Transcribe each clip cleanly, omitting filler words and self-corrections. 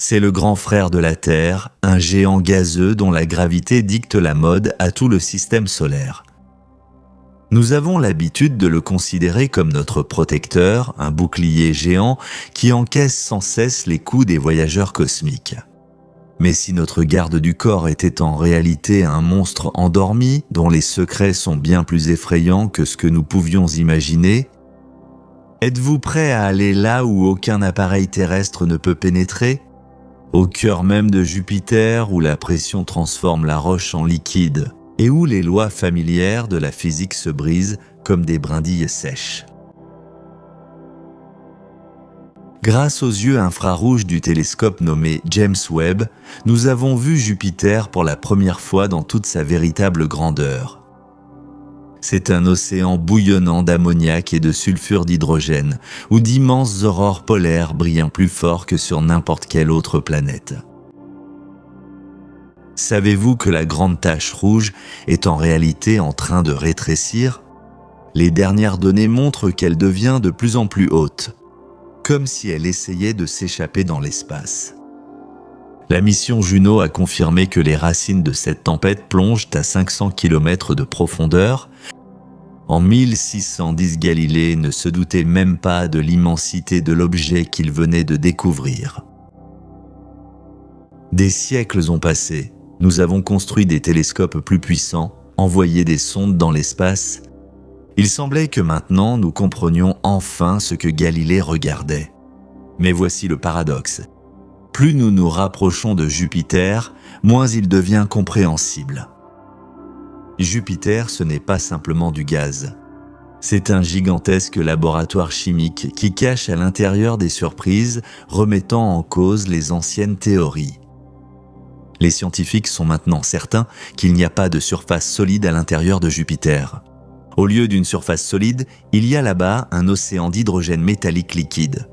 C'est le grand frère de la Terre, un géant gazeux dont la gravité dicte la mode à tout le système solaire. Nous avons l'habitude de le considérer comme notre protecteur, un bouclier géant qui encaisse sans cesse les coups des voyageurs cosmiques. Mais si notre garde du corps était en réalité un monstre endormi, dont les secrets sont bien plus effrayants que ce que nous pouvions imaginer, êtes-vous prêt à aller là où aucun appareil terrestre ne peut pénétrer ? Au cœur même de Jupiter, où la pression transforme la roche en liquide, et où les lois familières de la physique se brisent comme des brindilles sèches. Grâce aux yeux infrarouges du télescope nommé James Webb, nous avons vu Jupiter pour la première fois dans toute sa véritable grandeur. C'est un océan bouillonnant d'ammoniac et de sulfure d'hydrogène, où d'immenses aurores polaires brillent plus fort que sur n'importe quelle autre planète. Savez-vous que la grande tache rouge est en réalité en train de rétrécir ? Les dernières données montrent qu'elle devient de plus en plus haute, comme si elle essayait de s'échapper dans l'espace. La mission Juno a confirmé que les racines de cette tempête plongent à 500 km de profondeur. En 1610, Galilée ne se doutait même pas de l'immensité de l'objet qu'il venait de découvrir. Des siècles ont passé. Nous avons construit des télescopes plus puissants, envoyé des sondes dans l'espace. Il semblait que maintenant nous comprenions enfin ce que Galilée regardait. Mais voici le paradoxe. Plus nous nous rapprochons de Jupiter, moins il devient compréhensible. Jupiter, ce n'est pas simplement du gaz. C'est un gigantesque laboratoire chimique qui cache à l'intérieur des surprises, remettant en cause les anciennes théories. Les scientifiques sont maintenant certains qu'il n'y a pas de surface solide à l'intérieur de Jupiter. Au lieu d'une surface solide, il y a là-bas un océan d'hydrogène métallique liquide.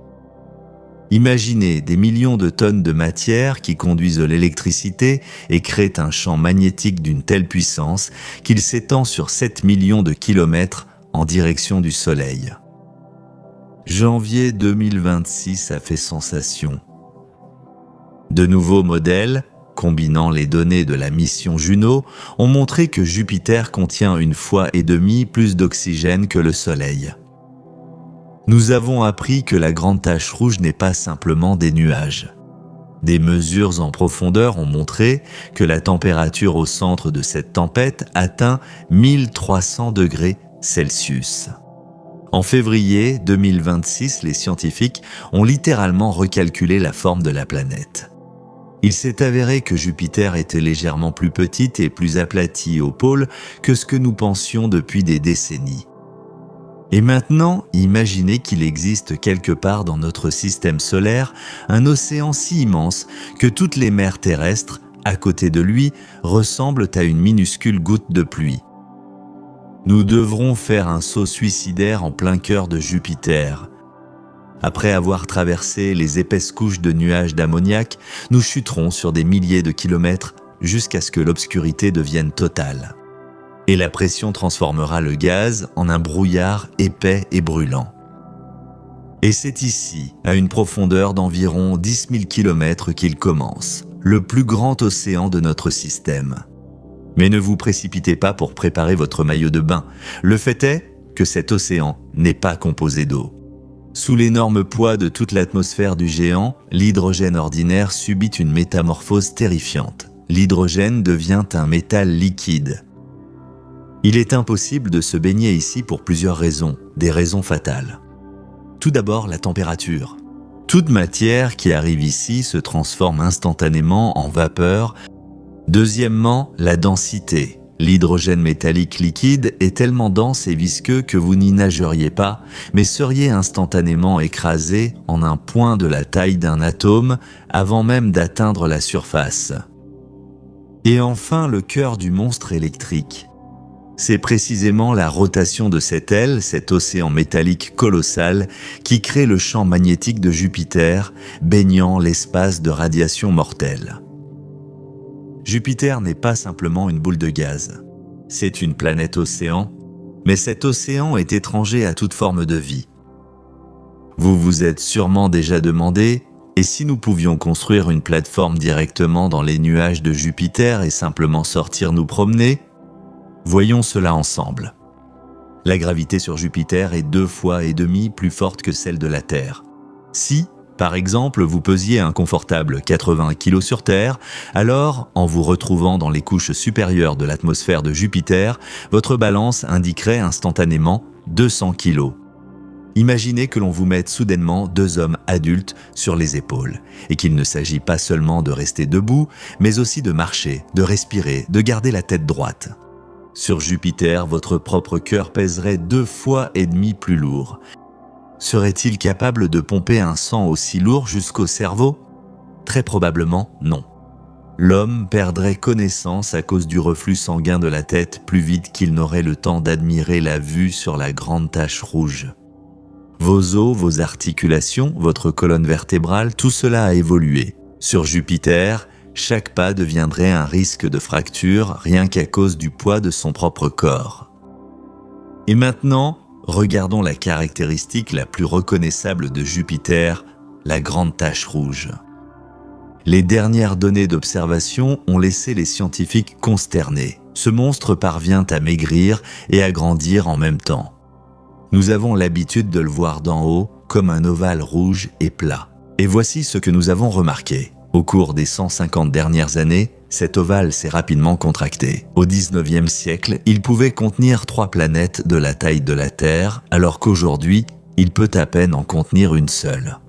Imaginez des millions de tonnes de matière qui conduisent l'électricité et créent un champ magnétique d'une telle puissance qu'il s'étend sur 7 millions de kilomètres en direction du Soleil. Janvier 2026 a fait sensation. De nouveaux modèles, combinant les données de la mission Juno, ont montré que Jupiter contient 1,5 fois plus d'oxygène que le Soleil. Nous avons appris que la grande tache rouge n'est pas simplement des nuages. Des mesures en profondeur ont montré que la température au centre de cette tempête atteint 1300 degrés Celsius. En février 2026, les scientifiques ont littéralement recalculé la forme de la planète. Il s'est avéré que Jupiter était légèrement plus petite et plus aplatie au pôle que ce que nous pensions depuis des décennies. Et maintenant, imaginez qu'il existe quelque part dans notre système solaire un océan si immense que toutes les mers terrestres, à côté de lui, ressemblent à une minuscule goutte de pluie. Nous devrons faire un saut suicidaire en plein cœur de Jupiter. Après avoir traversé les épaisses couches de nuages d'ammoniac, nous chuterons sur des milliers de kilomètres jusqu'à ce que l'obscurité devienne totale. Et la pression transformera le gaz en un brouillard épais et brûlant. Et c'est ici, à une profondeur d'environ 10 000 km qu'il commence, le plus grand océan de notre système. Mais ne vous précipitez pas pour préparer votre maillot de bain. Le fait est que cet océan n'est pas composé d'eau. Sous l'énorme poids de toute l'atmosphère du géant, l'hydrogène ordinaire subit une métamorphose terrifiante. L'hydrogène devient un métal liquide. Il est impossible de se baigner ici pour plusieurs raisons, des raisons fatales. Tout d'abord, la température. Toute matière qui arrive ici se transforme instantanément en vapeur. Deuxièmement, la densité. L'hydrogène métallique liquide est tellement dense et visqueux que vous n'y nageriez pas, mais seriez instantanément écrasé en un point de la taille d'un atome avant même d'atteindre la surface. Et enfin, le cœur du monstre électrique. C'est précisément la rotation de cette aile, cet océan métallique colossal, qui crée le champ magnétique de Jupiter, baignant l'espace de radiation mortelle. Jupiter n'est pas simplement une boule de gaz. C'est une planète océan, mais cet océan est étranger à toute forme de vie. Vous vous êtes sûrement déjà demandé, Et si nous pouvions construire une plateforme directement dans les nuages de Jupiter et simplement sortir nous promener? Voyons cela ensemble. La gravité sur Jupiter est 2,5 fois plus forte que celle de la Terre. Si, par exemple, vous pesiez un confortable 80 kg sur Terre, alors, en vous retrouvant dans les couches supérieures de l'atmosphère de Jupiter, votre balance indiquerait instantanément 200 kg. Imaginez que l'on vous mette soudainement 2 hommes adultes sur les épaules, et qu'il ne s'agit pas seulement de rester debout, mais aussi de marcher, de respirer, de garder la tête droite. Sur Jupiter, votre propre cœur pèserait 2,5 fois plus lourd. Serait-il capable de pomper un sang aussi lourd jusqu'au cerveau? Très probablement non. L'homme perdrait connaissance à cause du reflux sanguin de la tête plus vite qu'il n'aurait le temps d'admirer la vue sur la grande tache rouge. Vos os, vos articulations, votre colonne vertébrale, tout cela a évolué. Sur Jupiter, chaque pas deviendrait un risque de fracture rien qu'à cause du poids de son propre corps. Et maintenant, regardons la caractéristique la plus reconnaissable de Jupiter, la grande tache rouge. Les dernières données d'observation ont laissé les scientifiques consternés. Ce monstre parvient à maigrir et à grandir en même temps. Nous avons l'habitude de le voir d'en haut comme un ovale rouge et plat. Et voici ce que nous avons remarqué. Au cours des 150 dernières années, cet ovale s'est rapidement contracté. Au 19e siècle, il pouvait contenir 3 planètes de la taille de la Terre, alors qu'aujourd'hui, il peut à peine en contenir une seule.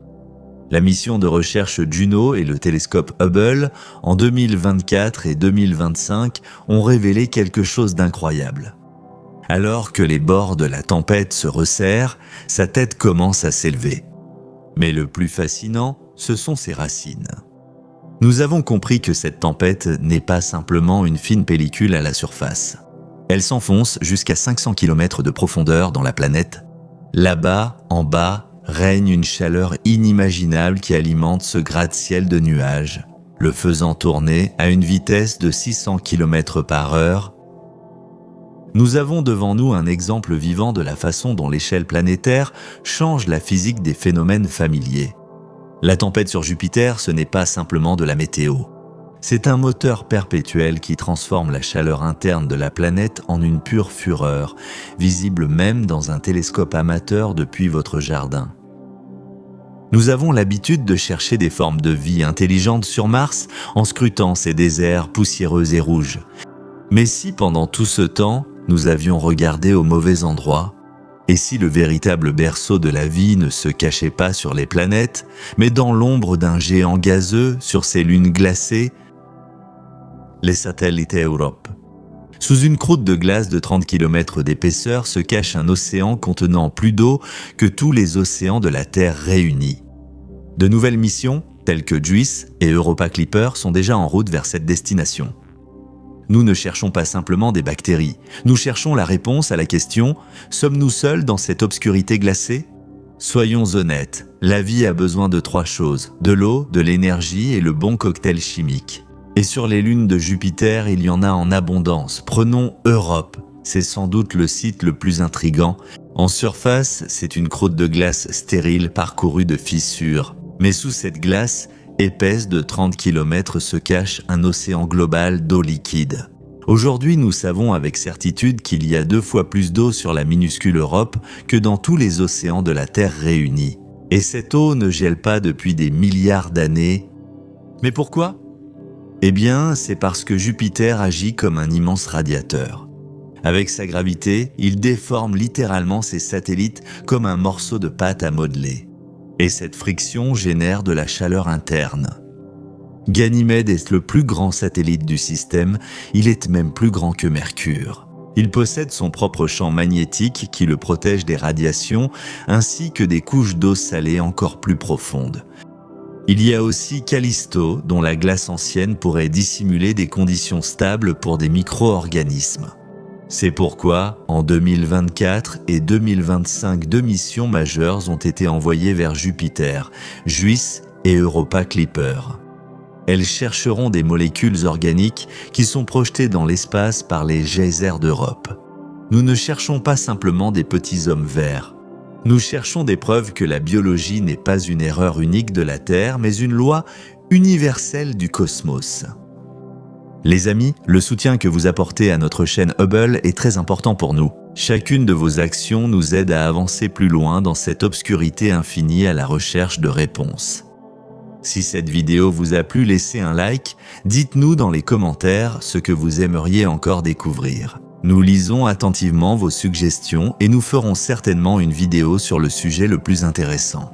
La mission de recherche Juno et le télescope Hubble, en 2024 et 2025, ont révélé quelque chose d'incroyable. Alors que les bords de la tempête se resserrent, sa tête commence à s'élever. Mais le plus fascinant, ce sont ses racines. Nous avons compris que cette tempête n'est pas simplement une fine pellicule à la surface. Elle s'enfonce jusqu'à 500 km de profondeur dans la planète. Là-bas, en bas, règne une chaleur inimaginable qui alimente ce gratte-ciel de nuages, le faisant tourner à une vitesse de 600 km/h. Nous avons devant nous un exemple vivant de la façon dont l'échelle planétaire change la physique des phénomènes familiers. La tempête sur Jupiter, ce n'est pas simplement de la météo. C'est un moteur perpétuel qui transforme la chaleur interne de la planète en une pure fureur, visible même dans un télescope amateur depuis votre jardin. Nous avons l'habitude de chercher des formes de vie intelligentes sur Mars en scrutant ces déserts poussiéreux et rouges. Mais si pendant tout ce temps, nous avions regardé au mauvais endroit, et si le véritable berceau de la vie ne se cachait pas sur les planètes, mais dans l'ombre d'un géant gazeux sur ces lunes glacées, les satellites Europe. Sous une croûte de glace de 30 km d'épaisseur se cache un océan contenant plus d'eau que tous les océans de la Terre réunis. De nouvelles missions, telles que JUICE et Europa Clipper, sont déjà en route vers cette destination. Nous ne cherchons pas simplement des bactéries, nous cherchons la réponse à la question « Sommes-nous seuls dans cette obscurité glacée ?» Soyons honnêtes, la vie a besoin de 3 choses, de l'eau, de l'énergie et le bon cocktail chimique. Et sur les lunes de Jupiter, il y en a en abondance. Prenons Europe, c'est sans doute le site le plus intrigant. En surface, c'est une croûte de glace stérile parcourue de fissures. Mais sous cette glace, épaisse de 30 km, se cache un océan global d'eau liquide. Aujourd'hui, nous savons avec certitude qu'il y a 2 fois plus d'eau sur la minuscule Europe que dans tous les océans de la Terre réunis. Et cette eau ne gèle pas depuis des milliards d'années. Mais pourquoi ? Eh bien, c'est parce que Jupiter agit comme un immense radiateur. Avec sa gravité, il déforme littéralement ses satellites comme un morceau de pâte à modeler. Et cette friction génère de la chaleur interne. Ganymède est le plus grand satellite du système, il est même plus grand que Mercure. Il possède son propre champ magnétique qui le protège des radiations, ainsi que des couches d'eau salée encore plus profondes. Il y a aussi Callisto, dont la glace ancienne pourrait dissimuler des conditions stables pour des micro-organismes. C'est pourquoi, en 2024 et 2025, 2 missions majeures ont été envoyées vers Jupiter, JUICE et Europa Clipper. Elles chercheront des molécules organiques qui sont projetées dans l'espace par les geysers d'Europe. Nous ne cherchons pas simplement des petits hommes verts. Nous cherchons des preuves que la biologie n'est pas une erreur unique de la Terre, mais une loi universelle du cosmos. Les amis, le soutien que vous apportez à notre chaîne Hubble est très important pour nous. Chacune de vos actions nous aide à avancer plus loin dans cette obscurité infinie à la recherche de réponses. Si cette vidéo vous a plu, laissez un like, dites-nous dans les commentaires ce que vous aimeriez encore découvrir. Nous lisons attentivement vos suggestions et nous ferons certainement une vidéo sur le sujet le plus intéressant.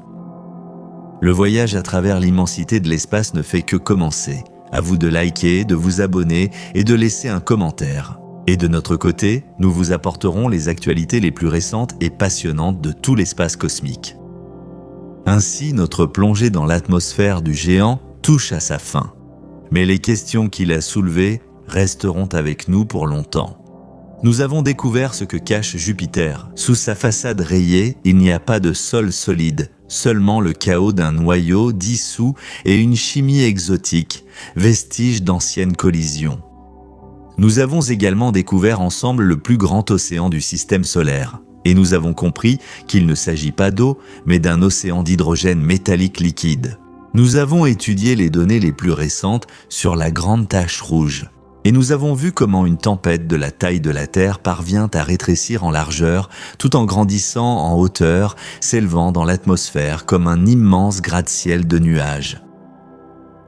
Le voyage à travers l'immensité de l'espace ne fait que commencer. À vous de liker, de vous abonner et de laisser un commentaire. Et de notre côté, nous vous apporterons les actualités les plus récentes et passionnantes de tout l'espace cosmique. Ainsi, notre plongée dans l'atmosphère du géant touche à sa fin. Mais les questions qu'il a soulevées resteront avec nous pour longtemps. Nous avons découvert ce que cache Jupiter. Sous sa façade rayée, il n'y a pas de sol solide, seulement le chaos d'un noyau dissous et une chimie exotique, vestige d'anciennes collisions. Nous avons également découvert ensemble le plus grand océan du système solaire, et nous avons compris qu'il ne s'agit pas d'eau, mais d'un océan d'hydrogène métallique liquide. Nous avons étudié les données les plus récentes sur la grande tache rouge. Et nous avons vu comment une tempête de la taille de la Terre parvient à rétrécir en largeur tout en grandissant en hauteur, s'élevant dans l'atmosphère comme un immense gratte-ciel de nuages.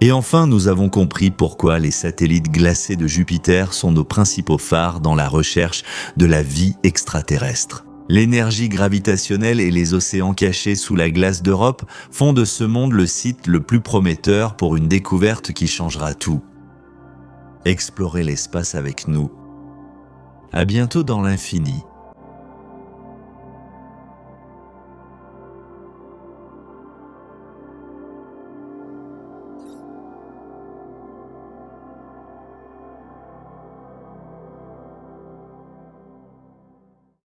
Et enfin, nous avons compris pourquoi les satellites glacés de Jupiter sont nos principaux phares dans la recherche de la vie extraterrestre. L'énergie gravitationnelle et les océans cachés sous la glace d'Europe font de ce monde le site le plus prometteur pour une découverte qui changera tout. Explorez l'espace avec nous. À bientôt dans l'infini.